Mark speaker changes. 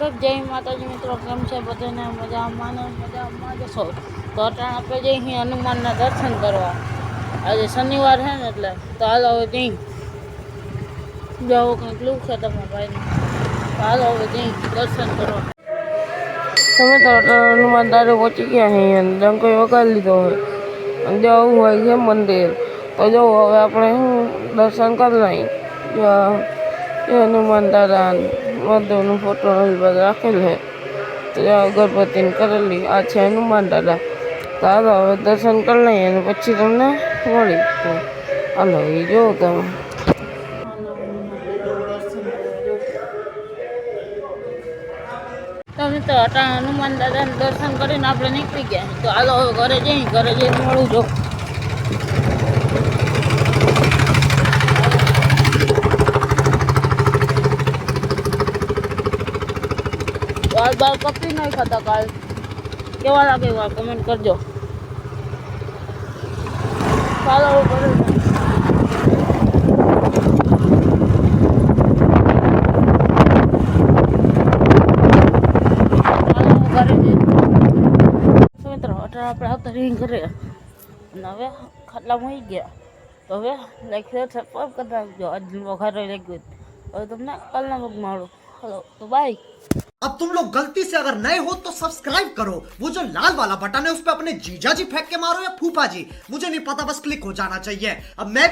Speaker 1: જય માતાજી મિત્રો, કેમ છે બધાને? મજામાં જશો તો અટાણ આપણે જઈએ અહીં હનુમાનના દર્શન કરવા. આજે શનિવાર છે ને એટલે તો હાલો હવે જઈ જાઓ. કંઈક લુક છે તમારા ભાઈને, તો હાલો હવે જઈ દર્શન કરવા. તમે તો હનુમાન દારે પહોંચી ગયા અહીં અને ડંકો વગાડી લીધો હોય અને જવું હોય છે મંદિર. તો જવું હવે આપણે દર્શન કરી લઈએ. હનુમાન દાદા મહાદેવનો ફોટો રાખેલ છે, તો અગરબત્તીને કરેલી. આ છે હનુમાન દાદા. તો હાલો હવે દર્શન કરી લઈએ અને પછી તમને મળી. હાલો એ જોવો તમે. તમે તો અટા હનુમાન દાદાને દર્શન કરીને આપણે નીકળી ગયા. તો હાલો હવે ઘરે જઈને મળું જો. વાળ બાળ કપી નહીં ખાતા કાલ કેવા લાગે એવા કમેન્ટ કરજો. ચાલો ઘરે મિત્રો અત્યારે આપણે આવતા રીંગ કરે અને હવે ખાટલા મળી ગયા. તો હવે લાઈક શેર સબસ્ક્રાઈબ કરી નાખજો. આજનું વઘારે લાગ્યું હવે તમને કાલના વખત મળું. हेलो तो बाय.
Speaker 2: अब तुम लोग गलती से अगर नए हो तो सब्सक्राइब करो. वो जो लाल वाला बटन है उस पर अपने जीजा जी फेंक के मारो या फूफा जी, मुझे नहीं पता, बस क्लिक हो जाना चाहिए. अब मैं